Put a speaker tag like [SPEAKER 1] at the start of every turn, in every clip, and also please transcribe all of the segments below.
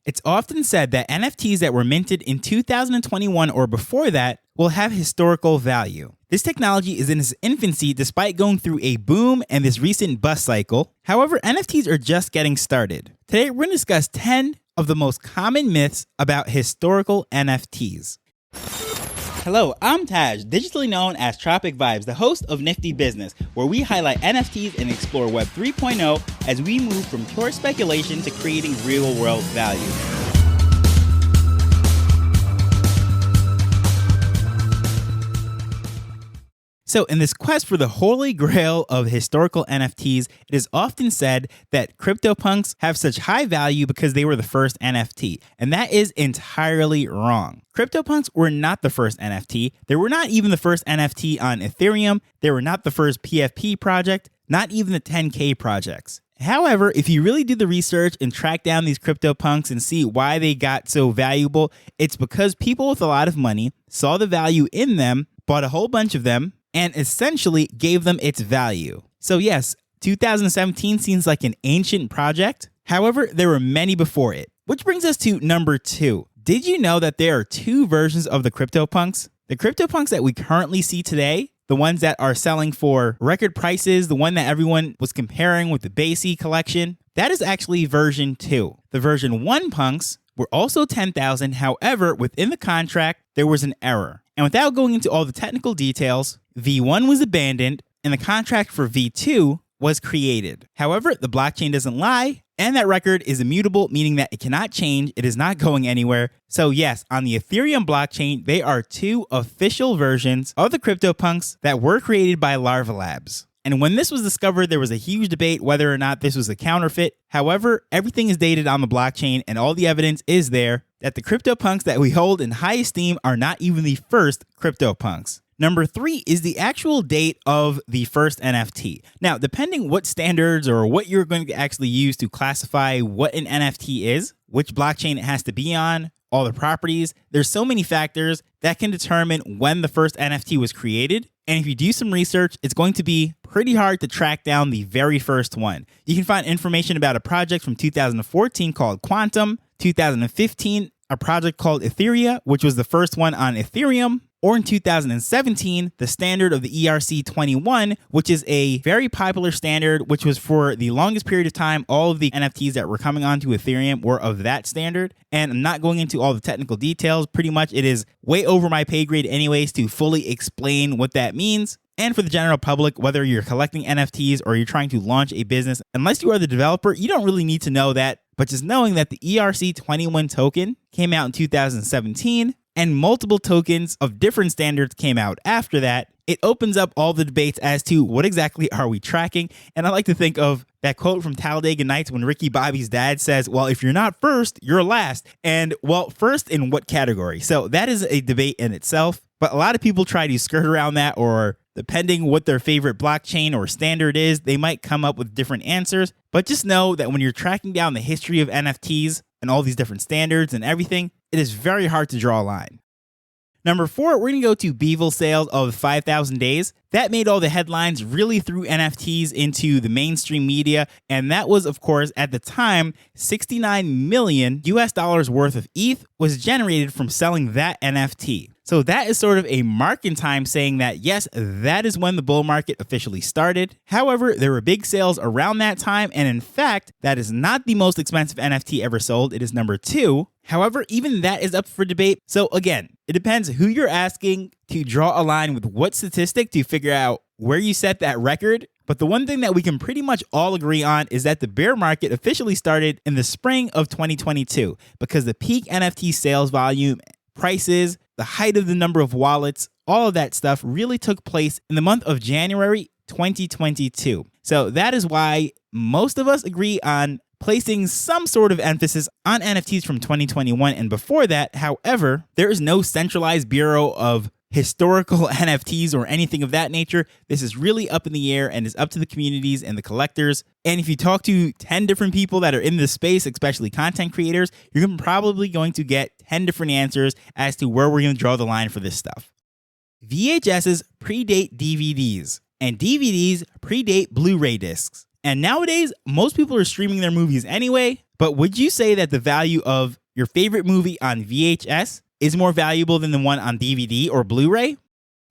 [SPEAKER 1] It's often said that NFTs that were minted in 2021 or before that will have historical value. This technology is in its infancy despite going through a boom and this recent bust cycle. However, NFTs are just getting started. Today, we're going to discuss 10 of the most common myths about historical NFTs. Hello, I'm Taj, digitally known as Tropic Vibes, the host of Nifty Business, where we highlight NFTs and explore Web 3.0 as we move from pure speculation to creating real-world value. So in this quest for the holy grail of historical NFTs, it is often said that CryptoPunks have such high value because they were the first NFT, and that is entirely wrong. CryptoPunks were not the first NFT. They were not even the first NFT on Ethereum. They were not the first PFP project, not even the 10K projects. However, if you really do the research and track down these CryptoPunks and see why they got so valuable, it's because people with a lot of money saw the value in them, bought a whole bunch of them, and essentially gave them its value. So yes, 2017 seems like an ancient project. However, there were many before it. Which brings us to number 2. Did you know that there are 2 versions of the CryptoPunks? The CryptoPunks that we currently see today, the ones that are selling for record prices, the one that everyone was comparing with the Basie collection, that is actually version 2. The version 1 punks were also 10,000. However, within the contract, there was an error. And without going into all the technical details, V1 was abandoned and the contract for V2 was created. However, the blockchain doesn't lie and that record is immutable, meaning that it cannot change. It is not going anywhere. So yes, on the Ethereum blockchain, they are 2 official versions of the CryptoPunks that were created by Larva Labs. And when this was discovered, there was a huge debate whether or not this was a counterfeit. However, everything is dated on the blockchain and all the evidence is there that the CryptoPunks that we hold in high esteem are not even the first CryptoPunks. Number 3 is the actual date of the first NFT. Now, depending what standards or what you're going to actually use to classify what an NFT is, which blockchain it has to be on, all the properties, there's so many factors that can determine when the first NFT was created. And if you do some research, it's going to be pretty hard to track down the very first one. You can find information about a project from 2014 called Quantum, 2015, a project called Etheria, which was the first one on Ethereum, or in 2017, the standard of the ERC21, which is a very popular standard, which was for the longest period of time, all of the NFTs that were coming onto Ethereum were of that standard. And I'm not going into all the technical details. Pretty much it is way over my pay grade anyways to fully explain what that means. And for the general public, whether you're collecting NFTs or you're trying to launch a business, unless you are the developer, you don't really need to know that. But just knowing that the ERC21 token came out in 2017, and multiple tokens of different standards came out after that, it opens up all the debates as to what exactly are we tracking. And I like to think of that quote from Talladega Nights when Ricky Bobby's dad says, well, if you're not first, you're last. And well, first in what category? So that is a debate in itself. But a lot of people try to skirt around that, or depending what their favorite blockchain or standard is, they might come up with different answers. But just know that when you're tracking down the history of NFTs and all these different standards and everything, it is very hard to draw a line. Number 4, we're going to go to Beevil sales of 5,000 days. That made all the headlines, really threw NFTs into the mainstream media. And that was, of course, at the time, $69 million worth of ETH was generated from selling that NFT. So that is sort of a mark in time saying that, yes, that is when the bull market officially started. However, there were big sales around that time. And in fact, that is not the most expensive NFT ever sold. It is number 2. However, even that is up for debate. So again, it depends who you're asking to draw a line with what statistic to figure out where you set that record. But the one thing that we can pretty much all agree on is that the bear market officially started in the spring of 2022 because the peak NFT sales volume, prices, the height of the number of wallets, all of that stuff really took place in the month of January 2022. So that is why most of us agree on placing some sort of emphasis on NFTs from 2021 and before that. However, there is no centralized bureau of historical NFTs or anything of that nature. This is really up in the air and is up to the communities and the collectors. And if you talk to 10 different people that are in this space, especially content creators, you're probably going to get 10 different answers as to where we're going to draw the line for this stuff. VHSs predate DVDs, and DVDs predate Blu-ray discs. And nowadays, most people are streaming their movies anyway, But would you say that the value of your favorite movie on VHS is more valuable than the one on DVD or Blu-ray?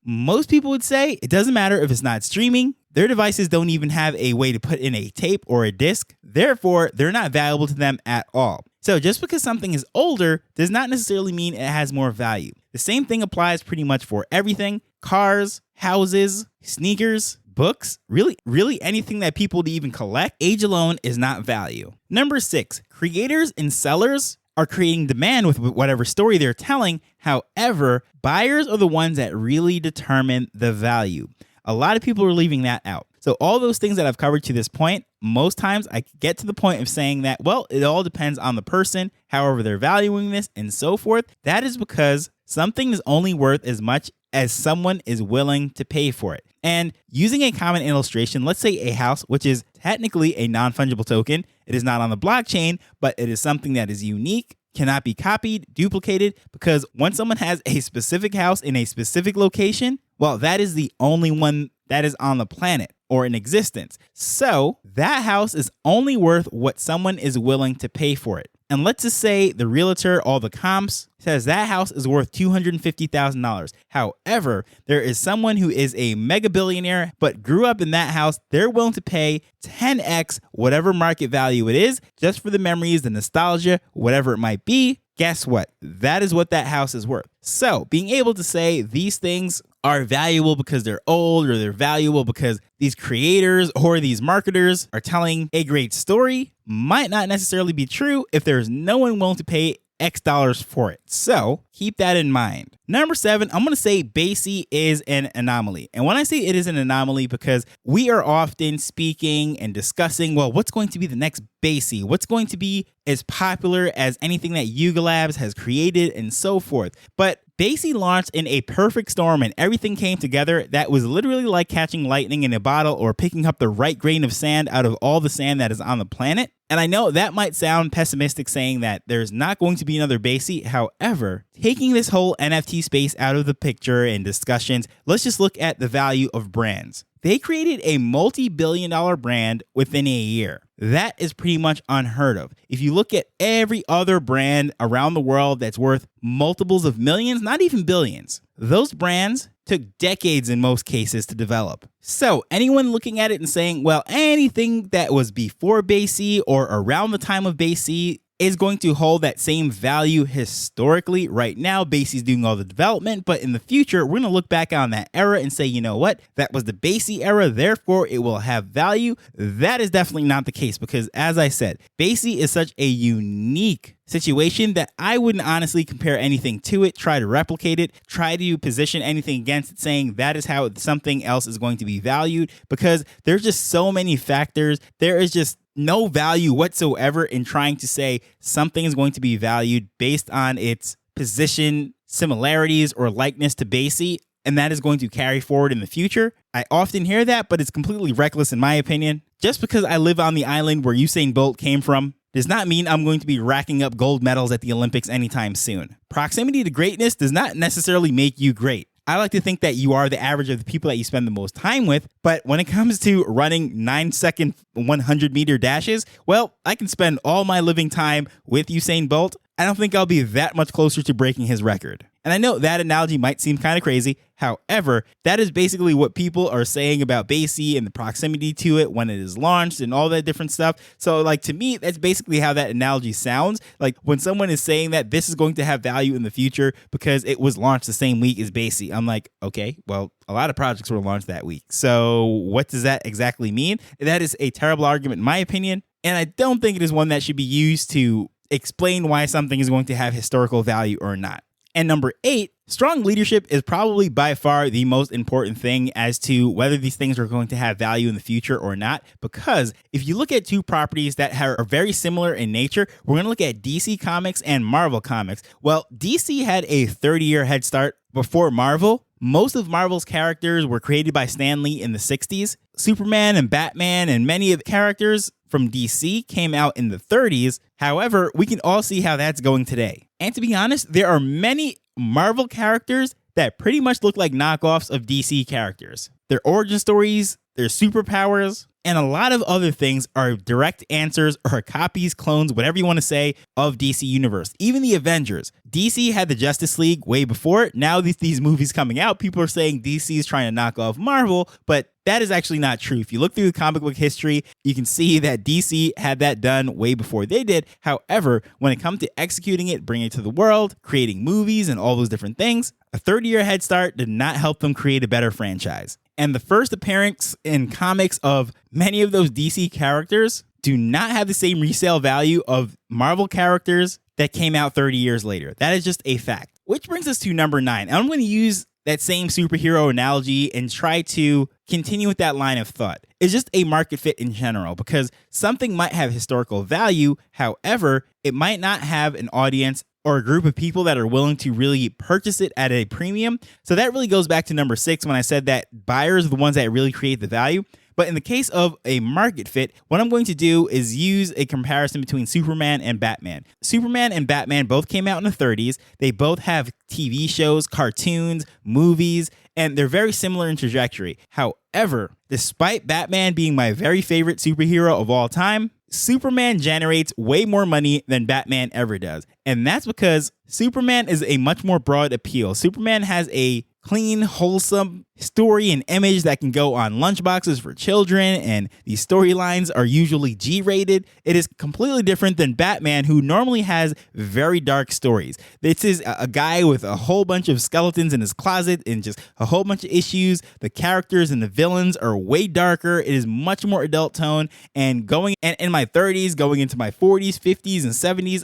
[SPEAKER 1] Most people would say it doesn't matter if it's not streaming. Their devices don't even have a way to put in a tape or a disc. Therefore, they're not valuable to them at all. So just because something is older does not necessarily mean it has more value. The same thing applies pretty much for everything. Cars, houses, sneakers, books, really anything that people even collect. Age alone is not value. Number 6, creators and sellers are creating demand with whatever story they're telling. However, buyers are the ones that really determine the value. A lot of people are leaving that out. So all those things that I've covered to this point, most times I get to the point of saying that, well, it all depends on the person, however they're valuing this and so forth. That is because something is only worth as much as someone is willing to pay for it. And using a common illustration, let's say a house, which is technically a non-fungible token. It is not on the blockchain, but it is something that is unique, cannot be copied, duplicated, because once someone has a specific house in a specific location, well, that is the only one that is on the planet or in existence. So that house is only worth what someone is willing to pay for it. And let's just say the realtor, all the comps, says that house is worth $250,000. However, there is someone who is a mega billionaire but grew up in that house. They're willing to pay 10x whatever market value it is just for the memories, the nostalgia, whatever it might be. Guess what? That is what that house is worth. So being able to say these things are valuable because they're old, or they're valuable because these creators or these marketers are telling a great story might not necessarily be true if there's no one willing to pay X dollars for it. So keep that in mind. Number 7, I'm going to say BAYC is an anomaly. And when I say it is an anomaly, because we are often speaking and discussing, well, what's going to be the next BAYC? What's going to be as popular as anything that Yuga Labs has created and so forth? But BAYC launched in a perfect storm and everything came together that was literally like catching lightning in a bottle or picking up the right grain of sand out of all the sand that is on the planet. And I know that might sound pessimistic saying that there's not going to be another BAYC. However, taking this whole NFT space out of the picture and discussions, let's just look at the value of brands. They created a multi-billion-dollar brand within a year. That is pretty much unheard of. If you look at every other brand around the world that's worth multiples of millions, not even billions, those brands took decades in most cases to develop. So anyone looking at it and saying, well, anything that was before BAYC or around the time of BAYC is going to hold that same value historically. Right now, BAYC is doing all the development, but in the future, we're going to look back on that era and say, you know what, that was the BAYC era, therefore it will have value. That is definitely not the case because, as I said, BAYC is such a unique situation that I wouldn't honestly compare anything to it, try to replicate it, try to position anything against it, saying that is how something else is going to be valued, because there's just so many factors. There is just no value whatsoever in trying to say something is going to be valued based on its position, similarities, or likeness to BAYC, and that is going to carry forward in the future. I often hear that, but it's completely reckless in my opinion. Just because I live on the island where Usain Bolt came from does not mean I'm going to be racking up gold medals at the Olympics anytime soon. Proximity to greatness does not necessarily make you great. I like to think that you are the average of the people that you spend the most time with, but when it comes to running 9-second 100-meter dashes, well, I can spend all my living time with Usain Bolt. I don't think I'll be that much closer to breaking his record. And I know that analogy might seem kind of crazy. However, that is basically what people are saying about BAYC and the proximity to it when it is launched and all that different stuff. So like, to me, that's basically how that analogy sounds. Like when someone is saying that this is going to have value in the future because it was launched the same week as BAYC, I'm like, okay, well, a lot of projects were launched that week. So what does that exactly mean? That is a terrible argument in my opinion. And I don't think it is one that should be used to explain why something is going to have historical value or not. And number 8, strong leadership is probably by far the most important thing as to whether these things are going to have value in the future or not. Because if you look at two properties that are very similar in nature, we're going to look at DC Comics and Marvel Comics. Well, DC had a 30-year head start before Marvel. Most of Marvel's characters were created by Stan Lee in the 60s. Superman and Batman and many of the characters from DC came out in the 30s. However, we can all see how that's going today. And to be honest, there are many Marvel characters that pretty much look like knockoffs of DC characters. Their origin stories their superpowers, and a lot of other things are direct answers or copies, clones, whatever you want to say, of DC Universe. Even the Avengers. DC had the Justice League way before it. Now these movies coming out, people are saying DC is trying to knock off Marvel, but that is actually not true. If you look through the comic book history, you can see that DC had that done way before they did. However, when it comes to executing it, bringing it to the world, creating movies and all those different things, a 30-year head start did not help them create a better franchise. And the first appearance in comics of many of those DC characters do not have the same resale value of Marvel characters that came out 30 years later. That is just a fact. Which brings us to number 9. And I'm going to use that same superhero analogy and try to continue with that line of thought. It's just a market fit in general, because something might have historical value. However, it might not have an audience or a group of people that are willing to really purchase it at a premium. So that really goes back to number 6 when I said that buyers are the ones that really create the value. But in the case of a market fit, what I'm going to do is use a comparison between Superman and Batman. Superman and Batman both came out in the 30s. They both have TV shows, cartoons, movies, and they're very similar in trajectory. However, despite Batman being my very favorite superhero of all time, Superman generates way more money than Batman ever does. And that's because Superman is a much more broad appeal. Superman has a clean, wholesome story and image that can go on lunchboxes for children, and these storylines are usually G-rated. It is completely different than Batman, who normally has very dark stories. This is a guy with a whole bunch of skeletons in his closet and just a whole bunch of issues. The characters and the villains are way darker. It is much more adult tone, and going in my 30s, going into my 40s, 50s, and 70s,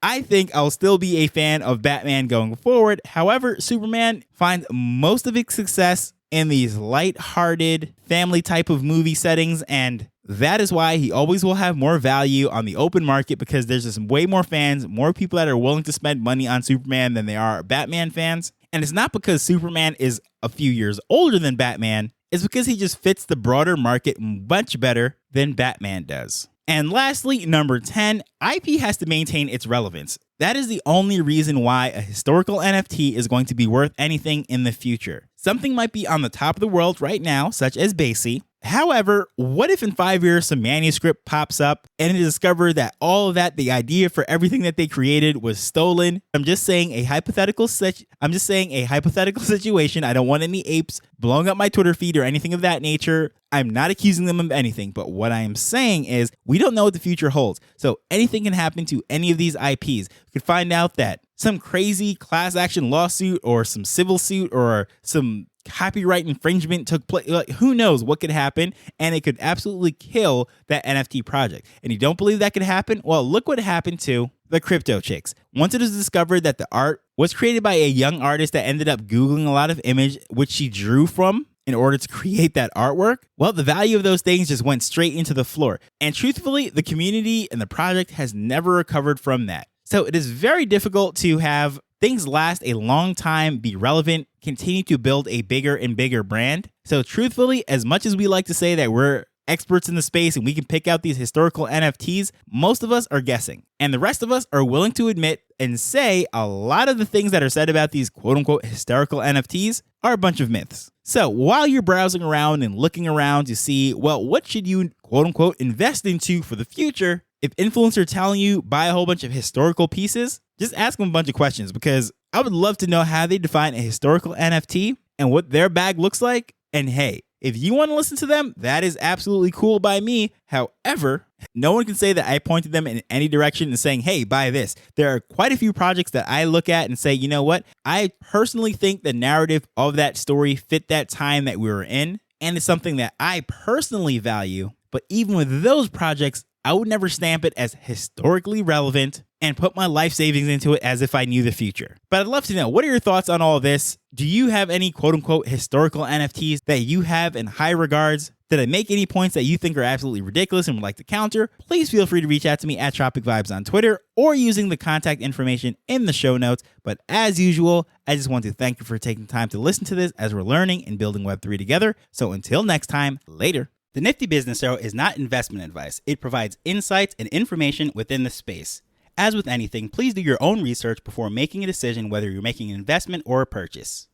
[SPEAKER 1] I think I'll still be a fan of Batman going forward. However, Superman finds most of its success in these light-hearted family type of movie settings, and that is why he always will have more value on the open market, because there's just way more fans, more people that are willing to spend money on Superman than they are Batman fans. And it's not because Superman is a few years older than Batman, it's because he just fits the broader market much better than Batman does. And lastly, number 10, IP has to maintain its relevance. That is the only reason why a historical NFT is going to be worth anything in the future. Something might be on the top of the world right now, such as Basie. However, what if in 5 years some manuscript pops up and it is discovered that all of that, the idea for everything that they created, was stolen? I'm just saying a hypothetical situation. I don't want any apes blowing up my Twitter feed or anything of that nature. I'm not accusing them of anything, but what I am saying is we don't know what the future holds. So anything can happen to any of these IPs. We could find out that some crazy class action lawsuit or some civil suit or some copyright infringement took place. Like, who knows what could happen, and it could absolutely kill that NFT project. And you don't believe that could happen? Well, look what happened to the crypto chicks. Once it was discovered that the art was created by a young artist that ended up Googling a lot of image which she drew from in order to create that artwork, well, the value of those things just went straight into the floor. And truthfully, the community and the project has never recovered from that. So it is very difficult to have things last a long time, be relevant, continue to build a bigger and bigger brand. So truthfully, as much as we like to say that we're experts in the space and we can pick out these historical NFTs, most of us are guessing. And the rest of us are willing to admit and say a lot of the things that are said about these quote-unquote historical NFTs are a bunch of myths. So while you're browsing around and looking around to see, well, what should you quote-unquote invest into for the future, if influencers are telling you buy a whole bunch of historical pieces, just ask them a bunch of questions, because I would love to know how they define a historical NFT and what their bag looks like. And hey, if you want to listen to them, that is absolutely cool by me. However, no one can say that I pointed them in any direction and saying, hey, buy this. There are quite a few projects that I look at and say, you know what? I personally think the narrative of that story fit that time that we were in, and it's something that I personally value. But even with those projects, I would never stamp it as historically relevant and put my life savings into it as if I knew the future. But I'd love to know, what are your thoughts on all this? Do you have any quote-unquote historical NFTs that you have in high regards? Did I make any points that you think are absolutely ridiculous and would like to counter? Please feel free to reach out to me at Tropic Vibes on Twitter or using the contact information in the show notes. But as usual, I just want to thank you for taking time to listen to this as we're learning and building Web3 together. So until next time, later. The Nifty Business Arrow is not investment advice. It provides insights and information within the space. As with anything, please do your own research before making a decision whether you're making an investment or a purchase.